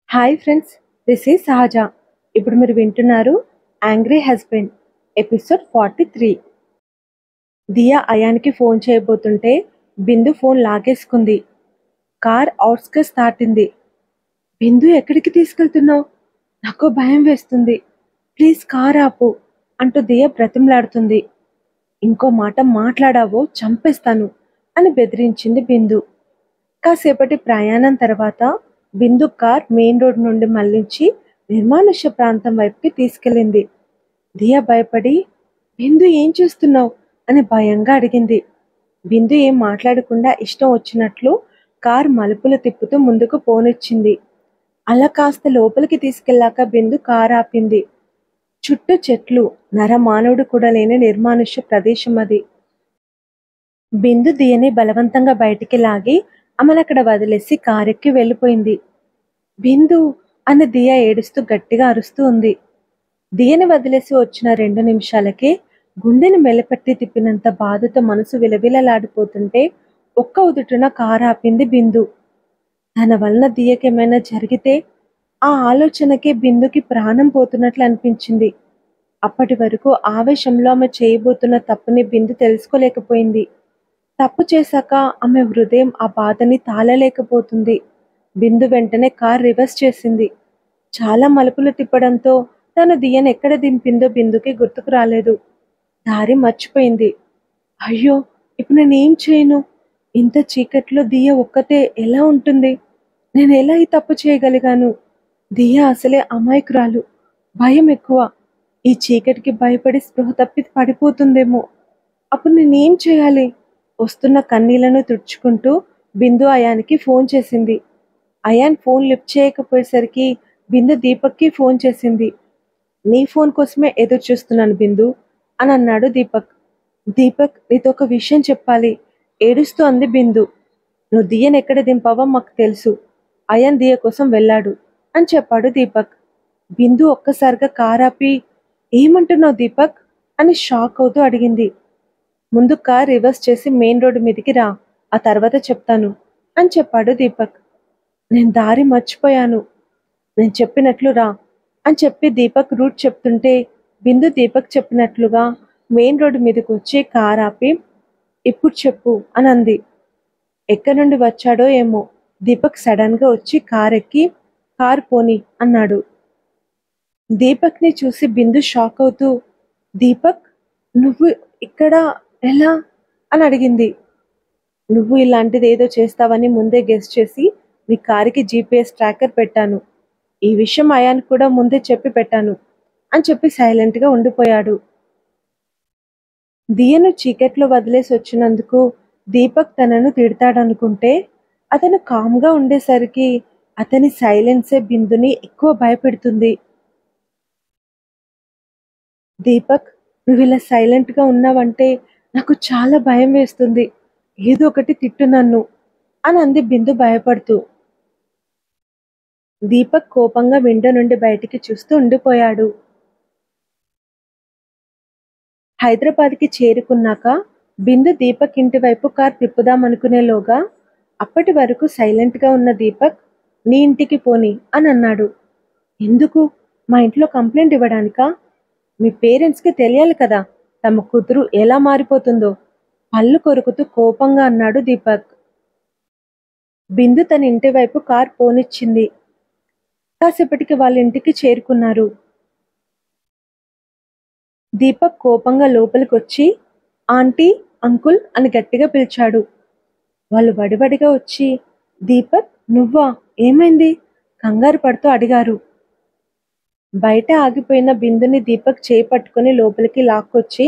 Hi friends, this is సహజ. ఇప్పుడు మీరు వింటున్నారు యాంగ్రీ హస్బెండ్ ఎపిసోడ్ 43. దియా అయాన్కి ఫోన్ చేయబోతుంటే బిందు ఫోన్ లాగేసుకుంది. కార్ అవుట్స్కట్స్ దాటింది. బిందు, ఎక్కడికి తీసుకెళ్తున్నావు? నాకు భయం వేస్తుంది. ప్లీజ్ కార్ ఆపు అంటూ దియా బ్రతిమలాడుతుంది. ఇంకో మాట మాట్లాడావో చంపేస్తాను అని బెదిరించింది బిందు. కాసేపటి ప్రయాణం తర్వాత బిందు కార్ మెయిన్ రోడ్ నుండి మళ్లించి నిర్మానుష్య ప్రాంతం వైపుకి తీసుకెళ్ళింది. దియా భయపడి, బిందు ఏం చేస్తున్నావు అని భయంగా అడిగింది. బిందు ఏం మాట్లాడకుండా ఇష్టం వచ్చినట్లు కార్ మలుపులు తిప్పుతూ ముందుకు పోనిచ్చింది. అలా కాస్త లోపలికి తీసుకెళ్లాక బిందు కార్ ఆపింది. చుట్టూ చెట్లు, నరమానవుడు కూడా లేని నిర్మానుష్య ప్రదేశం అది. బిందు దియని బలవంతంగా బయటికి లాగి ఆమెనక్కడ వదిలేసి కారెక్కి వెళ్ళిపోయింది. బిందు అని దియ ఏడుస్తూ గట్టిగా అరుస్తూ ఉంది. దియని వదిలేసి వచ్చిన 2 నిమిషాలకే గుండెని మెల్లపట్టి తిప్పినంత బాధతో మనసు విలవిలలాడిపోతుంటే ఒక్క ఉదుటున కారు ఆపింది బిందు. తన వలన దియకేమైనా జరిగితే ఆ ఆలోచనకే బిందుకి ప్రాణం పోతున్నట్లు అనిపించింది. అప్పటి వరకు ఆవేశంలో ఆమె చేయబోతున్న తప్పుని బిందు తెలుసుకోలేకపోయింది. తప్పు చేశాక ఆమె హృదయం ఆ బాధని తాళలేకపోతుంది. బిందు వెంటనే కార్ రివర్స్ చేసింది. చాలా మలుపులు తిప్పడంతో తను దియను ఎక్కడ దింపిందో బిందుకి గుర్తుకు రాలేదు. దారి మర్చిపోయింది. అయ్యో, ఇప్పుడు నేనేం చేయను? ఇంత చీకట్లో దియ ఒక్కతే ఎలా ఉంటుంది? నేను ఎలా ఈ తప్పు చేయగలిగాను? దియ అసలే అమాయకురాలు, భయం ఎక్కువ. ఈ చీకటికి భయపడి స్పృహ తప్పి పడిపోతుందేమో. అప్పుడు నేనేం చేయాలి? వస్తున్న కన్నీళ్లను తుడుచుకుంటూ బిందు అయాన్కి ఫోన్ చేసింది. అయాన్ ఫోన్ లిఫ్ట్ చేయకపోయేసరికి బిందు దీపక్కి ఫోన్ చేసింది. నీ ఫోన్ కోసమే ఎదురు చూస్తున్నాను బిందు అని అన్నాడు దీపక్. దీపక్, నీతో ఒక విషయం చెప్పాలి, ఏడుస్తూ అంది బిందు. నువ్వు దియను ఎక్కడ దింపావో మాకు తెలుసు. అయాన్ దియ కోసం వెళ్ళాడు అని చెప్పాడు దీపక్. బిందు ఒక్కసారిగా కారాపి, ఏమంటున్నావు దీపక్ అని షాక్ అవుతూ అడిగింది. ముందు కార్ రివర్స్ చేసి మెయిన్ రోడ్డు మీదికి రా, ఆ తర్వాత చెప్తాను అని చెప్పాడు దీపక్. నేను దారి మర్చిపోయాను, నేను చెప్పినట్లు రా అని చెప్పి దీపక్ రూట్ చెప్తుంటే బిందు దీపక్ చెప్పినట్లుగా మెయిన్ రోడ్డు మీదకి వచ్చి కార్ ఆపి, ఇప్పుడు చెప్పు అని అంది. ఎక్కడి నుండి వచ్చాడో ఏమో దీపక్ సడన్గా వచ్చి కార్ ఎక్కి, కార్ పోని అన్నాడు. దీపక్ని చూసి బిందు షాక్ అవుతూ, దీపక్, నువ్వు ఇక్కడ ఎలా అని అడిగింది. నువ్వు ఇలాంటిది ఏదో చేస్తావని ముందే గెస్ చేసి నీ కారుకి GPS ట్రాకర్ పెట్టాను. ఈ విషయం అయాన్ కూడా ముందే చెప్పి పెట్టాను అని చెప్పి సైలెంట్గా ఉండిపోయాడు. దియను చీకట్లో వదిలేసి వచ్చినందుకు దీపక్ తనను తిడతాడనుకుంటే అతను కామ్గా ఉండేసరికి అతని సైలెన్సే బిందుని ఎక్కువ భయపెడుతుంది. దీపక్, నువ్వు ఇలా సైలెంట్గా ఉన్నావంటే నాకు చాలా భయం వేస్తుంది. ఏదో ఒకటి తిట్టు నన్ను అని అంది బిందు భయపడుతూ. దీపక్ కోపంగా విండో నుండి బయటికి చూస్తూ ఉండిపోయాడు. హైదరాబాద్కి చేరుకున్నాక బిందు దీపక్ ఇంటి వైపు కార్ తిప్పుదామనుకునేలోగా అప్పటి వరకు సైలెంట్గా ఉన్న దీపక్, నీ ఇంటికి పోని అని అన్నాడు. ఎందుకు? మా ఇంట్లో కంప్లైంట్ ఇవ్వడానికా? మీ పేరెంట్స్కి తెలియాలి కదా తమ కూతురు ఎలా మారిపోతుందో, పళ్ళు కొరుకుతూ కోపంగా అన్నాడు దీపక్. బిందు తన ఇంటి వైపు కార్ పోనిచ్చింది. కాసేపటికి వాళ్ళ ఇంటికి చేరుకున్నారు. దీపక్ కోపంగా లోపలికి వచ్చి ఆంటీ, అంకుల్ అని గట్టిగా పిలిచాడు. వాళ్ళు వడివడిగా వచ్చి, దీపక్ నువ్వా, ఏమైంది కంగారు పడుతూ అడిగారు. బయట ఆగిపోయిన బిందుని దీపక్ చేయి పట్టుకుని లోపలికి లాక్కొచ్చి,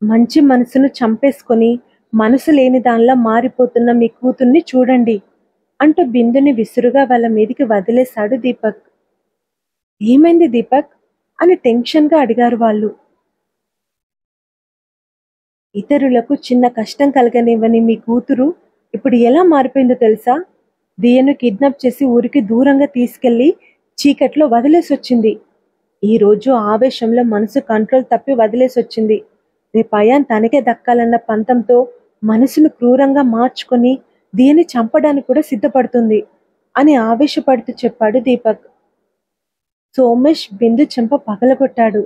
మంచి మనసును చంపేసుకొని మనసు లేని దానిలా మారిపోతున్న మీ కూతుర్ని చూడండి అంటూ బిందుని విసురుగా వాళ్ళ మీదికి వదిలేశాడు దీపక్. ఏమైంది దీపక్ అని టెన్షన్గా అడిగారు వాళ్ళు. ఇతరులకు చిన్న కష్టం కలగనివ్వని మీ కూతురు ఇప్పుడు ఎలా మారిపోయిందో తెలుసా? దియను కిడ్నాప్ చేసి ఊరికి దూరంగా తీసుకెళ్లి చీకట్లో వదిలేసొచ్చింది. ఈరోజు ఆవేశంలో మనసు కంట్రోల్ తప్పి వదిలేసొచ్చింది. రేపు అయాన్ తనకే దక్కాలన్న పంతంతో మనసును క్రూరంగా మార్చుకొని దియని చంపడానికి కూడా సిద్ధపడుతుంది. అని ఆవేశపడుతూ చెప్పాడు దీపక్. సోమేష్ బిందు చెంప పగలగొట్టాడు.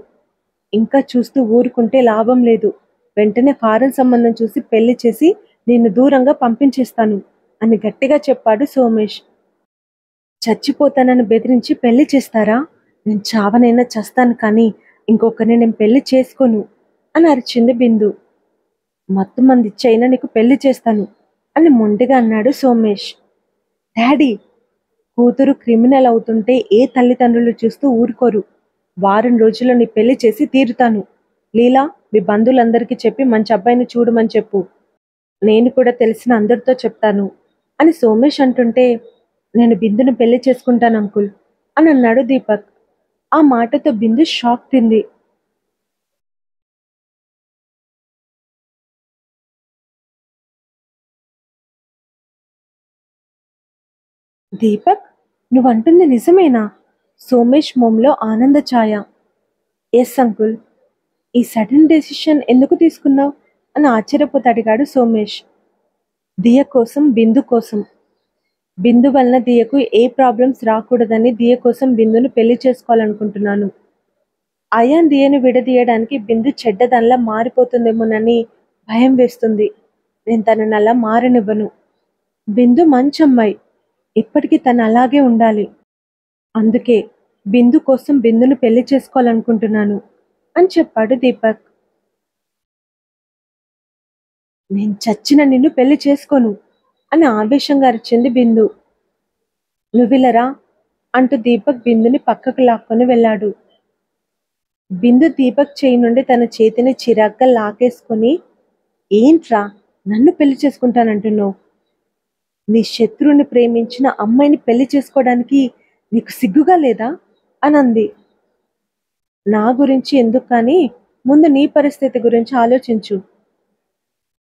ఇంకా చూస్తూ ఊరుకుంటే లాభం లేదు. వెంటనే ఫారెన్ సంబంధం చూసి పెళ్లి చేసి నిన్ను దూరంగా పంపించేస్తాను అని గట్టిగా చెప్పాడు సోమేష్. చచ్చిపోతానని బెదిరించి పెళ్లి చేస్తారా? నేను చావనైనా చస్తాను కానీ ఇంకొకరిని నేను పెళ్లి చేసుకోను అని అరిచింది బిందు. మత్తు మందిచ్చైనా నీకు పెళ్లి చేస్తాను అని మొండిగా అన్నాడు సోమేష్. డాడీ, కూతురు క్రిమినల్ అవుతుంటే ఏ తల్లిదండ్రులు చూస్తూ ఊరుకోరు. వారం రోజుల్లో నీ పెళ్లి చేసి తీరుతాను. లీలా, మీ బంధువులందరికీ చెప్పి మంచి అబ్బాయిని చూడమని చెప్పు. నేను కూడా తెలిసిన అందరితో చెప్తాను అని సోమేష్ అంటుంటే, నేను బిందును పెళ్లి చేసుకుంటాను అంకుల్ అని అన్నాడు దీపక్. ఆ మాటతో బిందు షాక్ తింది. దీపక్, నువ్వంటుంది నిజమేనా? సోమేష్ మొమ్లో ఆనంద ఛాయ. Yes uncle. ఈ సడన్ డెసిషన్ ఎందుకు తీసుకున్నావు అని ఆశ్చర్యపోతూ అడిగాడు సోమేష్. దియ కోసం, బిందు కోసం. బిందు వలన దియకు ఏ ప్రాబ్లమ్స్ రాకూడదని దియ కోసం బిందును పెళ్లి చేసుకోవాలనుకుంటున్నాను. అయాన్ దియను విడదీయడానికి బిందు చెడ్డదానిలా మారిపోతుందేమోనని భయం వేస్తుంది. నేను తనని అలా మారనివ్వను. బిందు మంచమ్మాయి. ఇప్పటికీ తను అలాగే ఉండాలి. అందుకే బిందు కోసం బిందును పెళ్లి చేసుకోవాలనుకుంటున్నాను అని చెప్పాడు దీపక్. నేను చచ్చిన నిన్ను పెళ్లి చేసుకోను అని ఆవేశంగా అరిచింది బిందు. నువ్విలరా అంటూ దీపక్ బిందుని పక్కకు లాక్కొని వెళ్ళాడు. బిందు దీపక్ చేయి నుండి తన చేతిని చిరాగ్గా లాగేసుకొని, ఏంట్రా నన్ను పెళ్లి చేసుకుంటానంటున్నావు? నీ శత్రువుని ప్రేమించిన అమ్మాయిని పెళ్లి చేసుకోవడానికి నీకు సిగ్గుగా లేదా అని అంది. నా గురించి ఎందుకు కానీ ముందు నీ పరిస్థితి గురించి ఆలోచించు.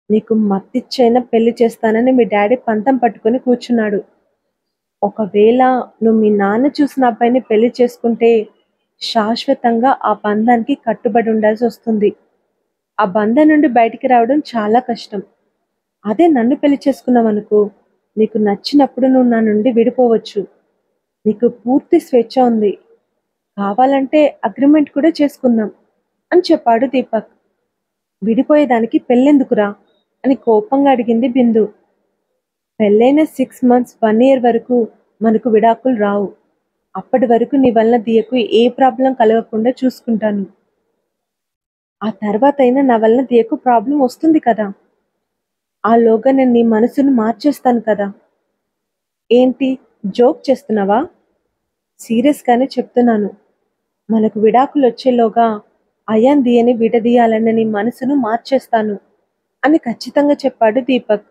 నీకు మత్తిచ్చైనా పెళ్లి చేస్తానని మీ డాడీ పంతం పట్టుకొని కూర్చున్నాడు. ఒకవేళ నువ్వు మీ నాన్న చూసిన అబ్బాయిని పెళ్లి చేసుకుంటే శాశ్వతంగా ఆ బంధానికి కట్టుబడి ఉండాల్సి వస్తుంది. ఆ బంధం నుండి బయటికి రావడం చాలా కష్టం. అదే నన్ను పెళ్లి చేసుకున్నావనుకో, నీకు నచ్చినప్పుడు నువ్వు నా నుండి విడిపోవచ్చు. నీకు పూర్తి స్వేచ్ఛ ఉంది. కావాలంటే అగ్రిమెంట్ కూడా చేసుకుందాం అని చెప్పాడు దీపక్. విడిపోయేదానికి పెళ్ళెందుకురా అని కోపంగా అడిగింది బిందు. పెళ్ళైన 6 months 1 year వరకు మనకు విడాకులు రావు. అప్పటి వరకు నీ వలన దియకు ఏ ప్రాబ్లం కలగకుండా చూసుకుంటాను. ఆ తర్వాత అయినా నా వలన దియకు ప్రాబ్లం వస్తుంది కదా. ఆలోగా నేను నీ మనసును మార్చేస్తాను కదా. ఏంటి, జోక్ చేస్తున్నావా? సీరియస్గానే చెప్తున్నాను. మనకు విడాకులు వచ్చేలోగా అయాన్ దియని విడదీయాలన్న నీ మనసును మార్చేస్తాను అని ఖచ్చితంగా చెప్పాడు దీపక్.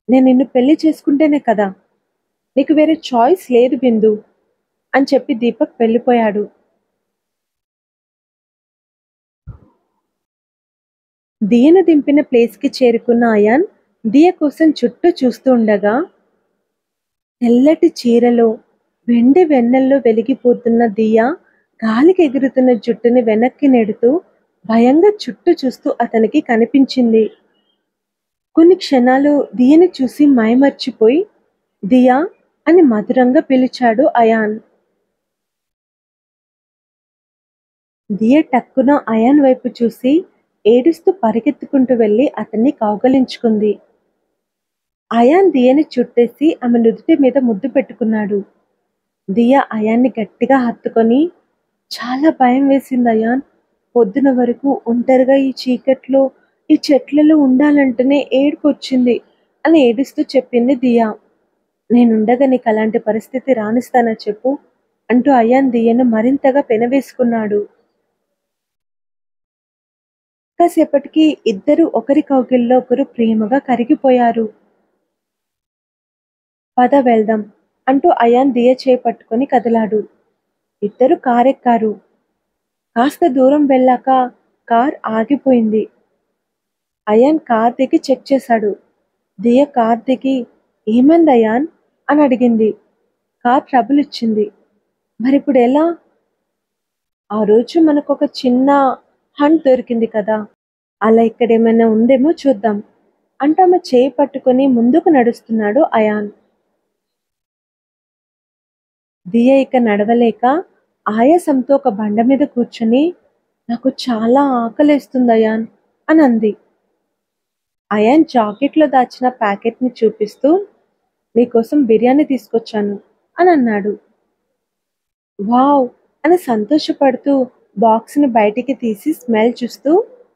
నేను నిన్ను పెళ్లి చేసుకుంటేనే కదా, నీకు వేరే చాయిస్ లేదు బిందు అని చెప్పి దీపక్ వెళ్ళిపోయాడు. దియను దింపిన ప్లేస్కి చేరుకున్న అయాన్ దియ కోసం చుట్టూ చూస్తూ ఉండగా, తెల్లటి చీరలో వెండి వెన్నెల్లో వెలిగిపోతున్న దియ గాలికి ఎగురుతున్న జుట్టుని వెనక్కి నెడుతూ భయంగా చుట్టూ చూస్తూ అతనికి కనిపించింది. కొన్ని క్షణాలు దియని చూసి మైమర్చిపోయి దియా అని మధురంగా పిలిచాడు అయాన్. దియ టక్కున అయాన్ వైపు చూసి ఏడుస్తూ పరిగెత్తుకుంటూ వెళ్ళి అతన్ని కౌగలించుకుంది. అయాన్ దియని చుట్టేసి ఆమె నుదుటి మీద ముద్దు పెట్టుకున్నాడు. దియ అయాన్ని గట్టిగా హత్తుకొని, చాలా భయం వేసింది అయాన్. పొద్దున వరకు ఒంటరిగా ఈ చీకట్లో ఈ చెట్లలో ఉండాలంటేనే ఏడుపు వచ్చింది అని ఏడుస్తూ చెప్పింది దియా. నేనుండగా నీకు అలాంటి పరిస్థితి రానిస్తానా చెప్పు అంటూ అయాన్ దియను మరింతగా పెనవేసుకున్నాడు. కాసేపటికి ఇద్దరు ఒకరి కౌగిల్లో ఒకరు ప్రేమగా కరిగిపోయారు. పద వెళ్దాం అంటూ అయాన్ దియ చేయి పట్టుకొని కదిలాడు. ఇద్దరు కారెక్కారు. కాస్త దూరం వెళ్ళాక కార్ ఆగిపోయింది. అయాన్ కార్ దిగి చెక్ చేశాడు. దియ కార్ దిగి, ఏమైంది అయాన్ అని అడిగింది. కార్ ట్రబుల్ ఇచ్చింది. మరిప్పుడు ఎలా? ఆ రోజు మనకు ఒక చిన్న హంట్ దొరికింది కదా, అలా ఇక్కడ ఏమైనా ఉందేమో చూద్దాం అంటూ ఆమె చేయి పట్టుకొని ముందుకు నడుస్తున్నాడు అయాన్. దియ ఇక నడవలేక ఆయాసంతో ఒక బండ మీద కూర్చుని, నాకు చాలా ఆకలేస్తుంది అయాన్ అని అంది. అయాన్ జాకెట్లో దాచిన ప్యాకెట్ని చూపిస్తూ, నీకోసం బిర్యానీ తీసుకొచ్చాను అని అన్నాడు. వావ్ అని సంతోషపడుతూ బాక్స్ని బయటికి తీసి స్మెల్ చూస్తూ,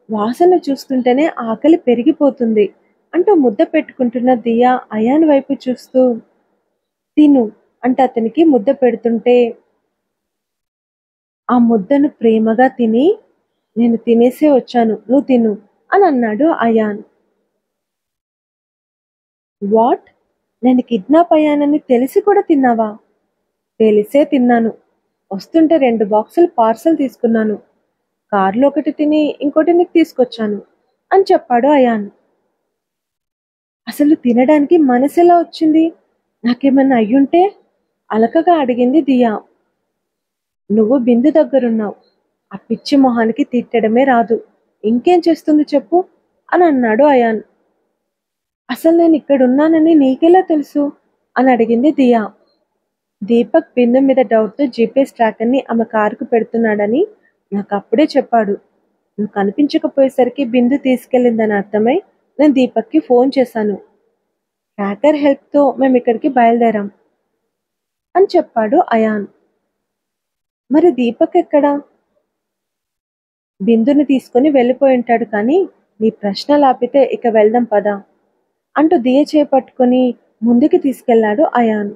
వాసన చూస్తుంటేనే ఆకలి పెరిగిపోతుంది అంటూ ముద్ద పెట్టుకుంటున్న దియా అయాన్ వైపు చూస్తూ, తిను అంటే అతనికి ముద్ద పెడుతుంటే, ఆ ముద్దను ప్రేమగా తిని, నేను తినేసే వచ్చాను నువ్వు తిను అని అన్నాడు అయాన్. వాట్, నేను కిడ్నాప్ అయ్యానని తెలిసి కూడా తిన్నావా? తెలిసే తిన్నాను. వస్తుంటే 2 బాక్సులు పార్సల్ తీసుకున్నాను. కార్లో ఒకటి తిని ఇంకోటి నీకు తీసుకొచ్చాను అని చెప్పాడు అయాన్. అసలు తినడానికి మనసెలా వచ్చింది? నాకేమన్నా అయ్యుంటే? అలకగా అడిగింది దియా. నువ్వు బిందు దగ్గరున్నావు. ఆ పిచ్చి మొహానికి తిట్టడమే రాదు. ఇంకేం చేస్తుంది చెప్పు అని అన్నాడు అయాన్. అసలు నేను ఇక్కడున్నానని నీకెలా తెలుసు అని అడిగింది దియా. దీపక్ బిందు మీద డౌట్తో జీపీఎస్ ట్రాకర్ని ఆమె కారుకు పెడుతున్నాడని నాకు అప్పుడే చెప్పాడు. నువ్వు కనిపించకపోయేసరికి బిందు తీసుకెళ్ళిందని అర్థమై నేను దీపక్కి ఫోన్ చేశాను. ట్రాకర్ హెల్ప్తో మేము ఇక్కడికి బయలుదేరాం అని చెప్పాడు అయాన్. మరి దీపక్ ఎక్కడా? బిందుని తీసుకుని వెళ్ళిపోయి ఉంటాడు కానీ నీ ప్రశ్నలు ఆపితే ఇక వెళ్దాం పదా అంటూ దియ చేపట్టుకుని ముందుకు తీసుకెళ్లాడు అయాన్.